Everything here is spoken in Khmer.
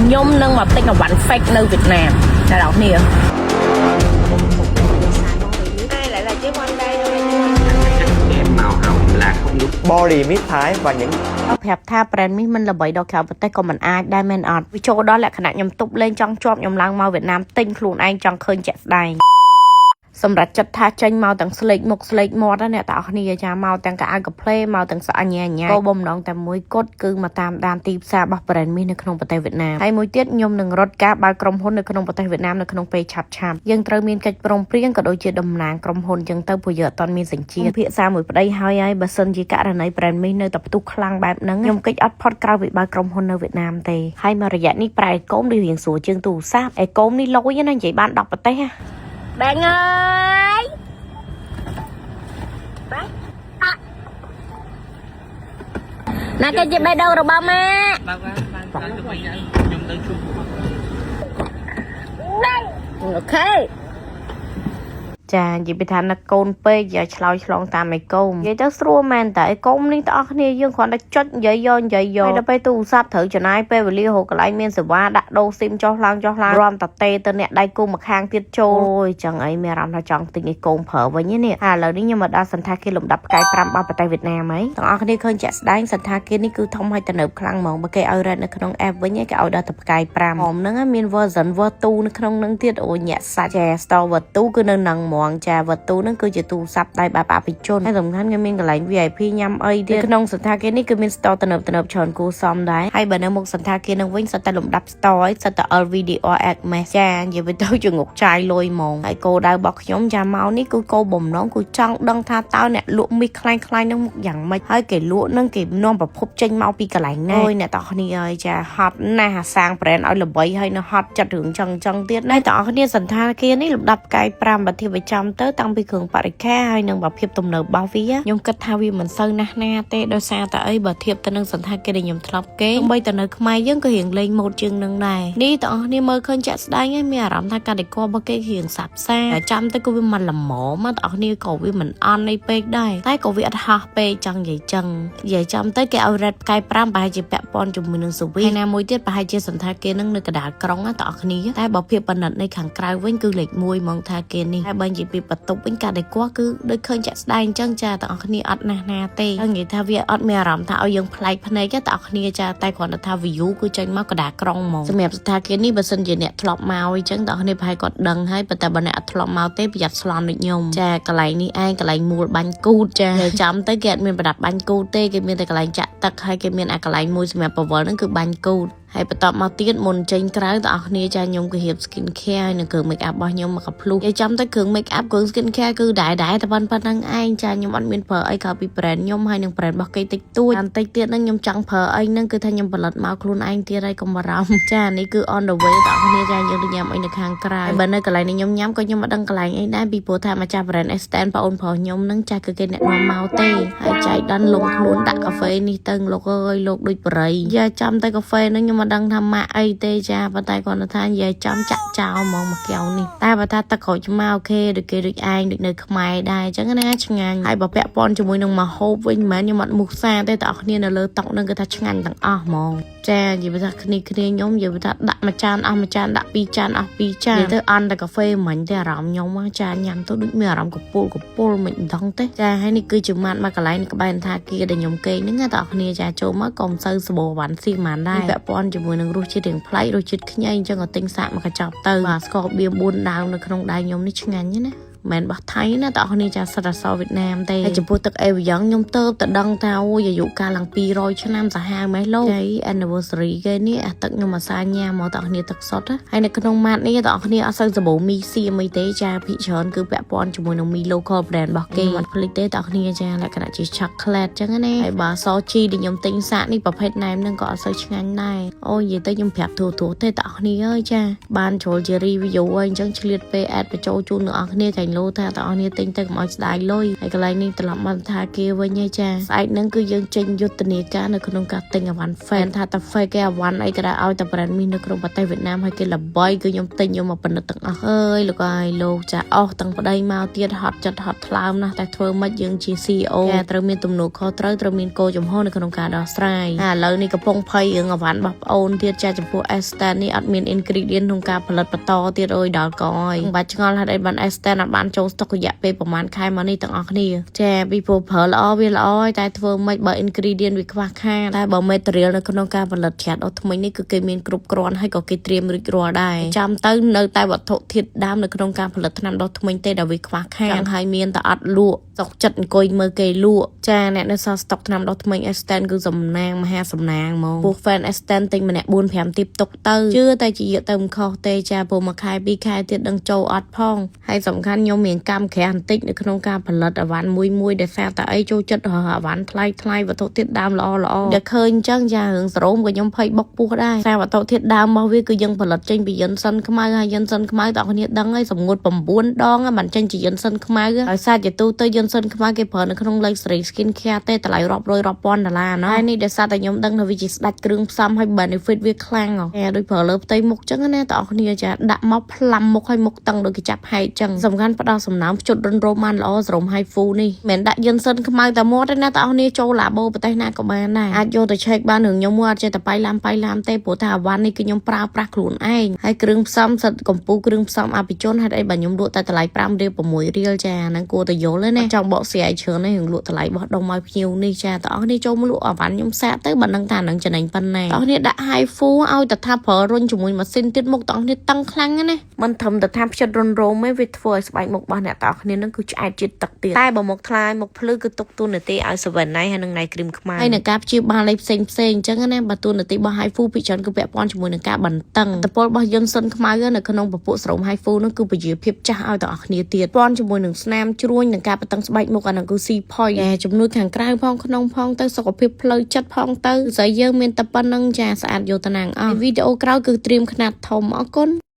nhôm nâng mà tên là bánh fake nơi Việt Nam là đọc nè ai lại là chiếc quanh đây em màu hồng là không đúng body mid thái và những ប្រាប់ថា brand នេះមិនល្បីដល់ក្រៅប្រទេសក៏មិនអាចដែរមែនអត់វាចូលដល់លក្ខណៈខ្ញុំទប់លេងចង់ជាប់ខ្ញុំឡើងមកវៀតណាមទិញខ្លួនឯងចង់ឃើញជាក់ស្ដែងសម្រាប់ចិត្តថាចេញមកទាំងស្លេកមុខស្លេកមាត់អ្នកទាំងអស់គ្នាចាមកទាំងកៅអៅកាផ្លេមកទាំងស្អាញ៉ាញ៉ាក៏បំណងតែមួយគត់គឺមកតាមដានទីផ្សាររបស់ brand នេះនៅក្នុងប្រទេសវៀតណាមហើយមួយទៀតខ្ញុំនឹងរត់ការបើកក្រុមហ៊ុននៅក្នុងប្រទេសវៀតណាមនៅក្នុងពេលឆាប់យើងត្រូវមានកិច្ចព្រមព្រៀងក៏ដូចជាតំណាងក្រុមហ៊ុនចឹងទៅព្រោះយើងអត់ទាន់មានសញ្ជាតិភាសាមួយប្តីហើយបើសិនជាករណី brand នេះនៅតែផ្ទុះខ្លាំងបែបហ្នឹងខ្ញុំកិច្ចអត់ផុតក្រៅពីបើកក្រុមហ៊ុននៅវៀតណាមទេហើយមករយៈនេះប្រែកូមដូចរៀងស្រួលជាងទូរស័ព្ទឯកូមនេះលុយណានិយាយបាន10ប្រទេសហ៎បែងអើយណាគេជាបេះដូងរបស់ម៉ាអូខេចានិយាយពីថាណាកូនពេកอย่าឆ្លោយឆ្លងតាមឯកូមនិយាយទៅស្រួលមែនតែឯកូមនេះទាំងអស់គ្នាយើងគ្រាន់តែចុចនិយាយយកហើយដល់ពេលទូរស័ព្ទត្រូវចំណាយពេលវេលារកកន្លែងមានសេវាដាក់ដូរស៊ីមចុះឡើងរំតាទេទៅអ្នកដៃគូម្ខាងទៀតចូលអូយចឹងអីមានអារម្មណ៍ថាចង់ទិញឯកូមប្រើវិញនេះឥឡូវនេះខ្ញុំមកដល់សន្តាគារលំដាប់ផ្កាយ5របស់ប្រទេសវៀតណាមហីទាំងអស់គ្នាឃើញជាក់ស្ដែងសន្តាគារនេះគឺធំហើយទំនើបខ្លាំងហ្មងបើគេឲ្យ rate នៅក្នុង app វិញគេឲ្យដល់តែផ្កាយ5ហ្មងហ្នឹងមាន version vertu នៅក្នុងហ្នឹងទៀតអូញាក់សាច់ចា store vertu គឺនៅនឹងហ្មងចា vertu ហ្នឹងគឺជាទូរស័ព្ទដៃបែបអភិជនហើយសំខាន់គេមានកន្លែង VIP ញ៉ាំអីទៀតក្នុងសន្តាគារនេះគឺមាន store ទំនើបច្រើនគួរសមដែរហើយបើនៅមុខសន្តាគារនឹងវិញសិតតែលំដាប់ store ហើយសិតតែ LVDR Agmes ចានិយាយទៅជាងុកចាយលុយហ្មងហើយគោលដៅរបស់ខ្ញុំចាមកនេះគឺគោលបំណងគឺចង់ដឹងថាតើអ្នកលក់មីសខ្លាំងនឹងមុខយ៉ាងម៉េចហើយគេលក់នឹងគេនាំប្រភពចេញមកពីកន្លែងណាអូយអ្នកទាំងគ្នាអើយចាហត់ណាស់អាសាង brand ឲ្យល្បីហើយនៅហត់ចិត្តរឿងចឹងទៀតណាទាំងអស់គ្នាសន្តាគារនេះលំដាប់ផ្កាយ5បើធៀបប្រចាំទៅតាំងពីគ្រឿងបរិក្ខារហើយនឹងប្រភេទទំនើបរបស់វាខ្ញុំគិតថាវាមិនសូវណាស់ណាទេដោយសារតែអីបើធៀបទៅនឹងសន្តាគារដែលខ្ញុំធ្លាប់គេបីទៅនៅខ្មែរយើងក៏រៀងលេងម៉ូដជាងនឹងដែរនេះទាំងអស់គ្នាមើលឃើញចាក់ស្ដែងហើយមានអារម្មណ៍ថាកាតិកោរបស់គេរៀងសាប់សាចាំទៅក៏វាមិនល្មមមកទាំងអស់គ្នាក៏វាមិនអន់នៃពេកដែរតែក៏វាអត់ហោះពេកចង់និយាយចឹងនិយាយចាំទៅគេឲ្យ rate ផ្កាយ5ប្រហែលជាពាក់ព័ន្ធជាមួយនឹងសូវីហើយណាមួយទៀតប្រហែលជាសន្តាគារនឹងនៅកណ្ដាលក្រុងទាំងអស់គ្នាតែបើភាពប៉និតនៃខាងក្រៅវិញគឺលេខ1ហ្មងថាគេនេះហើយបើនិយាយពីបន្ទប់វិញកាតិកោគឺដូចឃើញចាក់ស្ដែងអញ្ចឹងចាទាំងអស់គ្នាអត់ណាស់ណាទេហើយនិយាយថាវាអត់មានអារម្មណ៍ថាឲ្យយើងប្លែកភ្នែកទេទាំងអស់គ្នាចាតែគ្រាន់តែថា view គឺចេញមកកណ្ដាលក្រុងហ្មងសម្រាប់សន្តាគារនេះបើសិនជាអ្នកធ្លាប់មកអញ្ចឹងទាំងអស់គ្នាប្រហែលគាត់ដឹងហើយប៉ុន្តែបើអ្នកអត់ធ្លាប់មកទេប្រយ័ត្នស្លន់ដូចខ្ញុំចាកន្លែងនេះឯងកន្លែងមូលបាញ់គូតចាចាំទៅគេអត់មានប្រដាប់បាញ់គូតទេគេមានតែកន្លែងចាក់ទឹកហើយគេមានអាកន្លែងមួយសម្រាប់បវលហ្នឹងគឺបាញ់គូតហើយបន្ទាប់មកទៀតមុនចេញក្រៅទាំងអស់គ្នាចាខ្ញុំក៏រៀប skin care ហើយនឹងគ្រឿង make up របស់ខ្ញុំមកកាភ្លុះគេចាំទៅគ្រឿង make up គ្រឿង skin care គឺដែរតែប៉ុណ្្នឹងឯងចាខ្ញុំអត់មានប្រើអីក្រៅពី brand ខ្ញុំហើយនឹង brand របស់គេតិចតួចបន្តិចទៀតហ្នឹងខ្ញុំចង់ប្រើអីហ្នឹងគឺថាខ្ញុំផលិតមកខ្លួនឯងទៀតហើយកុំបារម្ភចានេះគឺ on the way ទាំងអស់គ្នាចាយើងទៅញ៉ាំអីនៅខាងក្រៅបើនៅកន្លែងនេះខ្ញុំញ៉ាំក៏ខ្ញុំអត់ដឹងកន្លែងអីដែរពីព្រោះថាម្ចាស់ brand Stand បងអូនប្រុសខ្ញុំហ្នឹងចាគឺគេអ្នកនាំមកទេហើយចៃដន្យលងខ្លួនដាក់កាហ្វេនេះទៅលោកអើយលោកដូចបរិយយ៉ាចាំតែកាហ្វេហ្នឹងខ្ញុំមិនដឹងថាម៉ាក់អីទេចាប៉ុន្តែគាត់ថានិយាយចំចាក់ចោលហ្មងមួយកែវនេះតែបើថាទឹកក្រូចឆ្មាអូខេដូចគេដូចឯងដូចនៅខ្មែរដែរអញ្ចឹងណាឆ្ងាញ់ហើយបើពាក់ព័ន្ធជាមួយនឹងម្ហូបវិញមិនមែនខ្ញុំអត់មុខសាទេតែអស់គ្នានៅលើតុហ្នឹងគឺថាឆ្ងាញ់ទាំងអស់ហ្មងចានិយាយថាគ្នាខ្ញុំនិយាយថាដាក់មួយចានអស់មួយចានដាក់2ចានអស់2ចាននិយាយទៅអន់តែកាហ្វេមិញទេអារម្មណ៍ខ្ញុំចាញ៉ាំទៅដូចមានអារម្មណ៍កពុលមិនដឹងទេចាហើយនេះគឺជាម៉ាត់មកកន្លែងក្បែរថាគាដែលខ្ញុំគេហ្នឹងតែអស់គ្នាចាចូលមកក៏មិនសូវសបោវ៉ាន់ស៊ីម៉ានដែរពាក់ព័ន្ធជាមួយនឹងរសជាតិរៀងប្លែករសជាតិខ្ញីអញ្ចឹងក៏ទិញសាកមកកញ្ចប់ទៅបាទស្ករបៀ4ដាវនៅក្នុងដៃខ្ញុំនេះឆ្ងាញ់ណាមិនបោះថៃណាតើគ្នាចាសិតអសវៀតណាមទេហើយចំពោះទឹកអេវីយ៉ងខ្ញុំទៅដឹងថាអូយអាយុកាលឡើង200ឆ្នាំសាហាវម៉េះលោកហើយ anniversary គេនេះអាទឹកខ្ញុំអាសាញ៉ាំមកតើគ្នាទឹកសុទ្ធហើយនៅក្នុងម៉ាតនេះតើគ្នាអត់សូវសបោមីសៀមអីទេចាភិកច្រើនគឺពាក់ព័ន្ធជាមួយនឹងមី local brand របស់គេមិនភ្លេចទេតើគ្នាចាលក្ខណៈជា chocolate ចឹងណាហើយបើសូជីដែលខ្ញុំទិញសាកនេះប្រភេទណែមហ្នឹងក៏អត់សូវឆ្ងាញ់ដែរអូយនិយាយទៅខ្ញុំប្រាប់ទូទេតើគ្នាអើយចាបានចូលជា review អីអញ្ចឹងឆ្លៀតពេល add បញ្ចូលជូនដល់អ្នកគ្នា ញលោថាតើអស់នេះទិញទៅកុំឲ្យស្ដាយលុយហើយកន្លែងនេះត្រឡប់មកថាគេវិញឯចាស្អែកហ្នឹងគឺយើងចេញយុទ្ធនាការនៅក្នុងការទិញអវ៉ាន់ fan ថាតែ fake គេអវ៉ាន់អីក៏ឲ្យតែ brand មីនៅក្នុងប្រទេសវៀតណាមហើយគេល្បីគឺខ្ញុំទិញយកមកពិនិត្យទាំងអស់អើយលោកអើយលោកចាអស់ទាំងប្តីមកទៀតហត់ចិត្តហត់ថ្លើមណាស់តែធ្វើមិនយើងជា CEO តែត្រូវមានទំនួលខុសត្រូវត្រូវមានគោលចំហនៅក្នុងការដោះស្រាយឥឡូវនេះកំពុងភ័យរឿងអវ៉ាន់របស់ប្អូនទៀតចាចំពោះ Estan នេះអត់មាន ingredient ក្នុងការផលិតបន្តទៀតអើយដល់កអើយបាច់ឆ្ងល់ហេតុអីបាន Estan អត់បានចូលស្តុករយៈពេលប្រហែលខែមកនេះទាំងអស់គ្នាចាពីព្រោះប្រើល្អវាល្អតែធ្វើមិនបើ ingredient វាខ្វះខាតតែបើ material នៅក្នុងការផលិតច្រាតអុសថ្មីនេះគឺគេមានគ្រប់គ្រាន់ហើយក៏គេត្រៀមរួចរាល់ដែរចាំទៅនៅតែវត្ថុធាតុដើមនៅក្នុងការផលិតថ្នាំដុសធ្មេញទេដែលវាខ្វះខាតចឹងហើយមានតែអត់លក់សុកចិត្តអង្គុយមើលគេលក់ចាអ្នកនៅសល់ស្តុកថ្នាំដុសធ្មេញ Estan គឺសំណាងមហាសំណាងហ្មងពួក fan Estan ទិញម្នាក់ 4-5 ទីបទុកទៅជឿតែជាយកទៅមិនខុសទេចាព្រោះមួយខែ2ខែទៀតដឹងចូលអត់ផងហើយសំខាន់ខ្ញុំមានកម្មក្រាស់បន្តិចនៅក្នុងការផលិតអវ៉ាន់មួយដែលសារតែអីចូលចិត្តរកអវ៉ាន់ថ្លៃវត្ថុធាតុដើមល្អដែលឃើញអញ្ចឹងចារឿងសរោមក៏ខ្ញុំភ័យបុកពោះដែរសារវត្ថុធាតុដើមរបស់វាគឺយើងផលិតចេញពីយិនសិនខ្មៅហើយយិនសិនខ្មៅតើអ្នកដឹងហើយសម្ងួត9ដងមិនចេញជាយិនសិនខ្មៅហើយសារជាទូទៅយិនសិនខ្មៅគេប្រើនៅក្នុង Luxury Skin Care ទេតម្លៃរាប់រយរាប់ពាន់ដុល្លារណាហើយនេះដោយសារតែខ្ញុំដឹងថាវាជាស្ដាច់គ្រឿងផ្សំហើយ benefit វាខ្លាំងហ៎ដូចប្រើលើផ្ទៃមុខចឹងណាតើអ្នកគ្នាចាដាក់មកផ្លាំមុខហើយមុខតឹងដូចគេចាប់ហែកចឹងសំខាន់ផ្ដោតសំណើមផ្ជុតរុនរោមបានល្អសរោម High Fu នេះមិនដាក់យិនសិនខ្មៅតែមាត់ទេណាតើអ្នកគ្នាចូលឡាបូប្រទេសណាក៏បានដែរអាចយកទៅឆែកបានរឿងខ្ញុំមួយអត់ចេះតែបាយឡាមទេព្រោះថាអវ៉ាន់នេះគឺខ្ញុំប្រើប្រាស់ខ្លួនឯងហើយគ្រឿងផ្សំសិតកម្ពុជាគ្រឿងផ្សំអភិជនហេតុអីបើខ្ញុំលក់តែតម្លៃ5រៀល6រៀលចាហ្នឹងគួរតែយល់ទេណាចង់បកស្រាយច្រើននេះរឿងលក់តម្លៃបោះដុំឲ្យភ្ញៀវនេះចាតើអ្នកចូលមកលក់អវ៉ាន់ខ្ញុំសាកទៅបើដឹងថានឹងចំណេញប៉ុណ្ណាអ្នកដាក់ High Fu ឲ្យតែថាប្រើរុញជាមួយម៉ាស៊ីនទៀតមុខតើអ្នកតឹងខ្លាំងណាមិនធំតែថាផ្ចិតរុនរោមទេវាធ្វើឲ្យស្បែកមុខរបស់អ្នកតើគ្នានឹងគឺឆ្អែតជាតិទឹកទៀតតែបើមុខថ្លាយមុខភ្លឺគឺទុកទូនាទីឲ្យ7ណៃហើយនឹងណៃគ្រីមខ្មៅហើយនឹងការព្យាបាលផ្សេងអញ្ចឹងណាបើទូនាទីរបស់ High Fu ពីច្រើនគឺពាក់ព័ន្ធជាមួយនឹងការបន្តឹងតពលរបស់យិនសិនខ្មៅនៅក្នុងពពួកសរោម High Fu នោះគឺពជាភាពចាស់ឲ្យទាំងអស់គ្នាទៀតព័ន្ធជាមួយនឹងស្នាមជ្រួញនឹងការបន្តឹងស្បែកមុខអានឹងគឺ C point ជំនួយខាងក្រៅផងក្នុងផងទៅសុខភាពផ្លូវចិត្តផងទៅស្អីយើងមានតែប៉ុណ្្នឹងចាស្អាតយកតំណាងអស់វីដេអូក្រោយគឺត្រៀមខ្នាតធំអរគុណ